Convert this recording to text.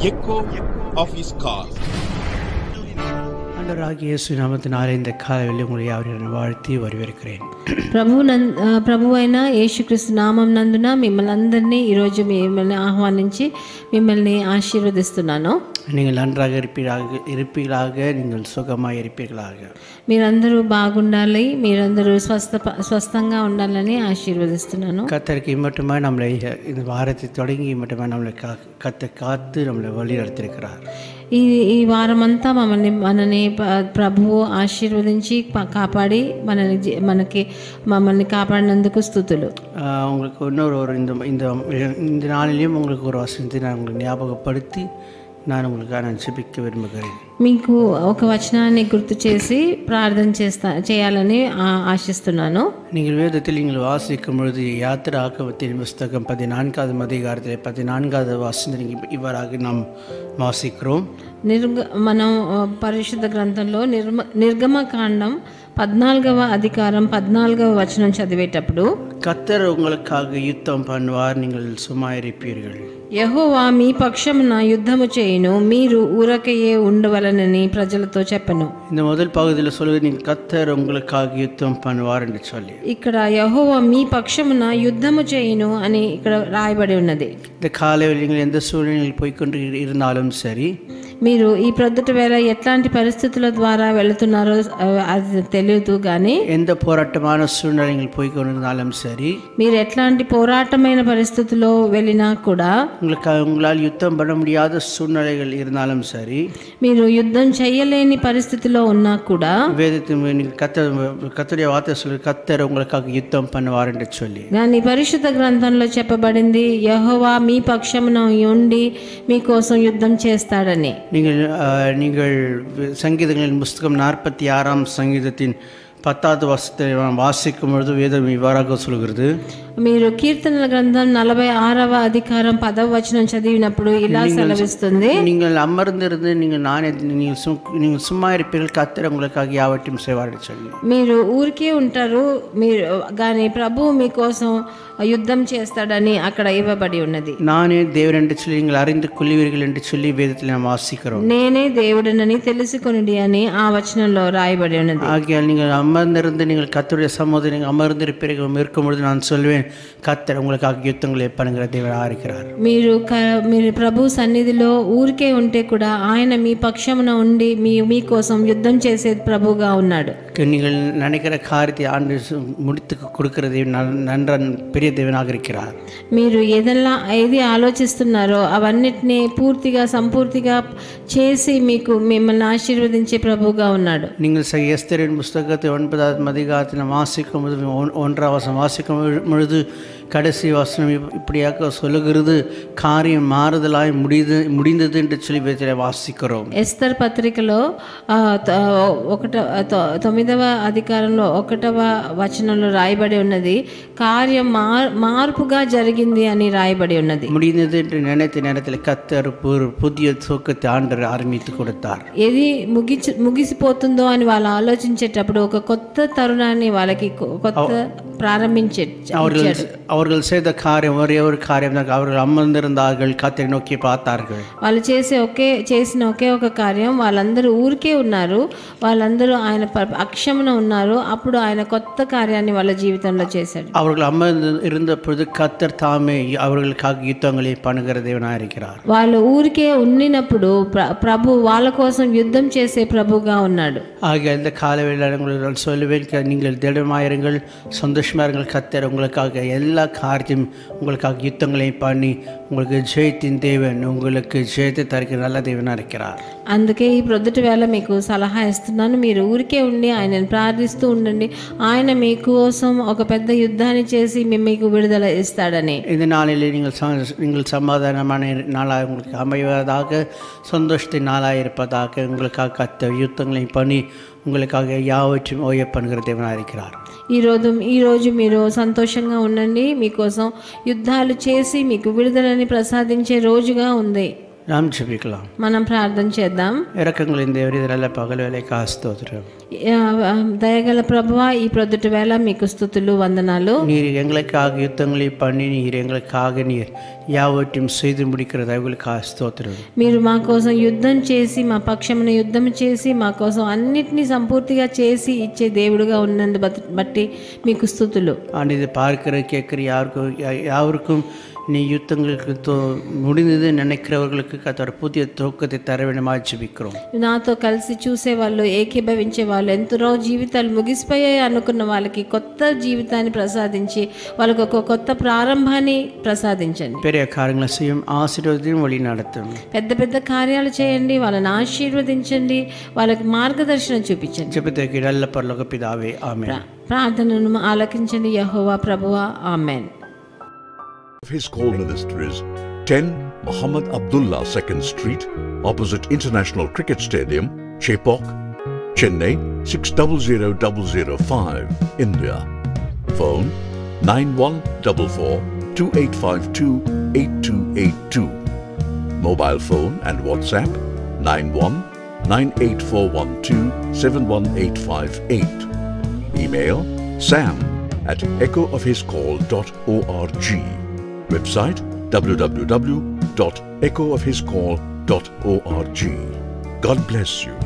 echo of his call. ஆண்டவராகிய இயேசு நாமத்தினாலே இந்த காலையில் உங்களை யாவரையும் வாழ்த்தி வரவேற்கிறேன். ప్రభు అయిన యేసుక్రీస్తు నామం నందున మిమ్మల్ని అందరినీ ఈరోజు మిమ్మల్ని ఆహ్వానించి మిమ్మల్ని ఆశీర్వదిస్తున్నాను. நீங்கள் நன்றாக இருப்பீர்களாக, நீங்கள் சுகமாக இருப்பீர்களாக. మీరందరూ బాగుండాలి, మీరందరూ స్వస్థంగా ఉండాలని ఆశీర్వదిస్తున్నాను. கர்த்தருக்கு மட்டுமே நம்மளை இந்த வாரத்தை தொடங்கி மட்டுமே நம்மளை காத்து நம்மளை வழி நடத்திருக்கிறார். ఈ వారమంతా మనని ప్రభువు ఆశీర్వదించి కాపాడి మమ్మల్ని కాపాడినందుకు స్తుతులు. உங்களுக்கு இன்னொரு இந்த நாளிலையும் உங்களுக்கு ஒரு வசனத்தை நான் உங்களுக்கு ஞாபகப்படுத்தி நான் உங்களுக்காக ஜெபிக்க விரும்புகிறேன். మీకు ఒక వచనాన్ని గుర్తు చేసి ప్రార్థన చేయాలని ఆశిస్తున్నాను. நீங்கள் வேதத்தில் நீங்கள் வாசிக்கும் பொழுது யாத்திராகமத்தின் புஸ்தகம் 14வது அதிகாரத்தில் 14வது வசனம் இவ்வாறாக நாம் வாசிக்கிறோம். మనం పరిశుద్ధ గ్రంథంలో నిర్గమకాండం 14వ అధికారం 14వ వచనం చదివేటప్పుడు, கர்த்தர் உங்களுக்காக யுத்தம் பண்ணுவார், நீங்கள் சும்மா இருப்பீர்கள். యెహోవా మీ పక్షమున యుద్ధము చేయును, మీరు ఊరకయే ఉండవలనని ప్రజలతో చెప్పను. இந்த முதல் பகுதியில் சொல்வது நீங்கள் கர்த்தர் உங்களுக்காக யுத்தம் பண்ணுவார் என்று சொல்லி, ఇక్కడ యెహోవా మీ పక్షమున యుద్ధము చేయును అని ఇక్కడ రాయబడి ఉన్నది. இந்த காலையில் நீங்கள் எந்த சூழ்நிலையில் போய்கொண்டு இருந்தாலும் சரி, మీరు ఈ ప్రొద్దుట వేళ ఎట్లాంటి పరిస్థితుల ద్వారా వెళుతున్నారో అది తెలియదు కానీ, எந்த போராட்டமான சூழ்நிலையில் போய்கொண்டிருந்தாலும் சரி, మీరు ఎట్లాంటి పోరాటమైన పరిస్థితుల్లో వెళ్ళినా కూడా, உங்களால் யுத்தம் பண்ண முடியாத சூழ்நிலைகள் இருந்தாலும் சரி, మీరు యుద్ధం చేయలేని పరిస్థితిలో ఉన్నా కూడా, வேதத்தில் கர்த்தருடைய வார்த்தை சொல்லி கர்த்தர் உங்களுக்காக யுத்தம் பண்ணுவார் என்று சொல்லி, కానీ పరిశుద్ధ గ్రంథంలో చెప్పబడింది యెహోవా మీ పక్షమున ఉండి మీకోసం యుద్ధం చేస్తాడని. நீங்கள் சங்கீதங்களின் புஸ்தகம் 46ஆம் சங்கீதத்தின் 10வது வசனத்தை வாசிக்கும் பொழுது வேதம் இவ்வாறாக சொல்கிறது. మీరు కీర్తనల గ్రంథం 46వ అధికారం 10వ వచనం చదివినప్పుడు ఇలా సెలవిస్తుంది, நீங்கள் అమర్ந்திருந்து நீங்கள் சும்மா இருப்பீர்கள், கர்த்தர் உங்களுக்காக யாவற்றையும் செய்வார் என்று சொல்லி. మీరు ఊరికే ఉంటారు, మీరు కానీ ప్రభువు మీకోసం యుద్ధం చేస్తాడని అక్కడ ఇవ్వబడి ఉన్నది. நானே தேவன் என்று சொல்லி நீங்கள் அறிந்து கொள்வீர்கள் என்று சொல்லி வேதத்தில் நாம் வாசிக்கிறோம். నేనే దేవుడినని తెలుసుకొనుడి అని ఆ వచనంలో రాయబడి ఉన్నది. ஆகையால் நீங்கள் அமர்ந்திருந்து நீங்கள் கர்த்தருடைய சமூகத்தில் நீங்கள் அமர்ந்திருப்பீர்கள் இருக்கும் பொழுது நான் சொல்வேன், கர்த்தர் உங்களுக்காக யுத்தங்களை பண்ணுகிற தேவனாக இருக்கிறார். మీరు ప్రభు సన్నిధిలో ఊరికే ఉంటే కూడా ఆయన మీ పక్షమున ఉండి మీకోసం యుద్ధం చేసే ప్రభుగా ఉన్నాడు. நீங்கள் நினைக்கிற காரியத்தை ஆண்டு முடித்து கொடுக்கிற தேவன் நன்றான பெரிய தேவனாக இருக்கிறார். మీరు ఏది ఆలోచిస్తున్నారో అవన్నిటినీ పూర్తిగా సంపూర్తిగా చేసి మిమ్మల్ని ఆశీర్వదించే ప్రభుగా ఉన్నాడు. நீங்கள் எஸ்தரின் புஸ்தகத்தை 9வது அதிகாரத்தில் வாசிக்கும் பொழுது 1ஆம் வசனம் வாசிக்கும் பொழுது கடைசி வசனம் இப்படியாக சொல்லுகிறது, காரியம் மாறுதலாய் முடிந்தது என்று சொல்லி வாசிக்கிறோம். ఎస్తర్ పత్రికలో 9వ అధికారంలో 1వ వచనంలో రాయబడి ఉన్నది, కార్యం మార్పుగా జరిగింది అని రాయబడి ఉన్నది. முடிந்தது என்று நினைத்த நேரத்தில் கர்த்தர் ஒரு புதிய துவக்கத்தை ஆண்டவர் ஆரம்பித்து கொடுத்தார். ఏది ముగిసిపోతుందో అని వాళ్ళు ఆలోచించేటప్పుడు ఒక కొత్త తరుణాన్ని వాళ్ళకి కొత్త அவர்கள் செய்த காரியம் ஒரே ஒரு காரியம் தான், அவர்கள் அமர்ந்திருந்தார்கள், கர்த்தரை நோக்கி பார்த்தார்கள். వాళ్ళు చేసిన ఒకే ఒక కార్యం, వాళ్ళందరూ ఊరికే ఉన్నారు, వాళ్ళందరూ ఆయన అక్షమున ఉన్నారు. అప్పుడు ఆయన కొత్త కార్యాన్ని వాళ్ళ జీవితంలో చేశాడు. அவர்கள் அமர்ந்து இருந்த பொழுது கர்த்தர் தாமே அவர்களுக்காக யுத்தங்களை பண்ணுகிற தேவனாக இருக்கிறார். వాళ్ళు ఊరికే ఉన్నప్పుడు ప్రభు వాళ్ళ కోసం యుద్ధం చేసే ప్రభుగా ఉన్నాడు. ஆகிய இந்த காலவேளையில் உங்களுக்கு சொல்லுவேன், நீங்கள் திடமாயிருங்கள், சந்தோஷமாயிருங்கள். கர்த்தர் உங்களுக்காக எல்லா காரியத்தையும் உங்களுக்காக யுத்தங்களை பண்ணி உங்களுக்கு ஜெயத்தின் தேவன், உங்களுக்கு ஜெயத்தை தருகிற நல்ல தேவனாக இருக்கிறார். అందుకే ఈ ప్రొద్దుటి వేళ మీకు సలహా ఇస్తున్నాను, మీరు ఊరికే ఉండి ఆయనను ప్రార్థిస్తూ ఉండండి. ఆయన మీకోసం ఒక పెద్ద యుద్ధాన్ని చేసి మీకు విడుదల ఇస్తాడని. இந்த நாளில் நீங்கள் சமாதானமான நாளாக உங்களுக்கு அமைவதாக, சந்தோஷத்தின் நாளாக இருப்பதாக, உங்களுக்காக கர்த்தர் யுத்தங்களை பண்ணி உங்களுக்காக யாவற்றையும் ஓய பண்ணுகிற தேவனாக இருக்கிறார். ఈరోజు మీరు సంతోషంగా ఉండండి, మీకోసం యుద్ధాలు చేసి మీకు విడుదలని ప్రసాదించే రోజుగా ఉంది. நாம் ஜெபிக்கலாம். మనం ప్రార్థన చేద్దాం. இரக்கங்களின் தேவரே, நல்ல பகல் வேலைக்கு ஸ்தோத்திரம். దయగల ప్రభువా, ఈ ప్రొద్దుటి వేళ మీకు స్తుతులు వందనాలు. நீர் எங்களுக்காக யுத்தங்களை பண்ணி நீர் எங்களுக்காக நீர் யாவற்றையும் செய்து முடிக்கிற தயவுகளுக்கு ஸ்தோத்திரம். మీరు మా కోసం యుద్ధం చేసి, మా పక్షమున యుద్ధం చేసి, మా కోసం అన్నిటినీ సంపూర్తిగా చేసి ఇచ్చే దేవుడుగా ఉన్నందు బట్టి మీకు స్తుతులు. இது பார்க்கிற கேட்குற யாருக்கும் நீ யுத்தங்களுக்கு முடிந்தது நினைக்கிறவர்களுக்கு கர்த்தர் புதிய துவக்கத்தை தர வேண்டுமாய் ஜெபிக்கிறோம். నాతో కలిసి చూసే వాళ్ళు, ఏకీభవించే వాళ్ళు, ఎంతరో జీవితాలు ముగిసిపోయాయి అనుకున్న వాళ్ళకి కొత్త జీవితాన్ని ప్రసాదించి వాళ్ళకు ఒక కొత్త ప్రారంభాన్ని ప్రసాదించండి. பெரிய காரியங்களை செய்யும், ஆசீர்వాదத்தையும் வழி நடத்தும். పెద్ద పెద్ద కార్యాలు చేయండి, వాళ్ళని ఆశీర్వదించండి, వాళ్ళకి మార్గదర్శనం చూపించండి. ஜெபத்தை நல்ல பரலோக பிதாவே, ఆమేన్. ప్రార్థనను ఆలకించండి యెహోవా ప్రభువా, ఆమేన్. His Call Ministries, 10 Muhammad Abdullah 2nd Street, opposite International Cricket Stadium, Chepauk, Chennai 600005, India. Phone 914428528282. Mobile phone and WhatsApp 919841271858. Email sam@echoofhiscall.org. Website www.echoofhiscall.org. God bless you.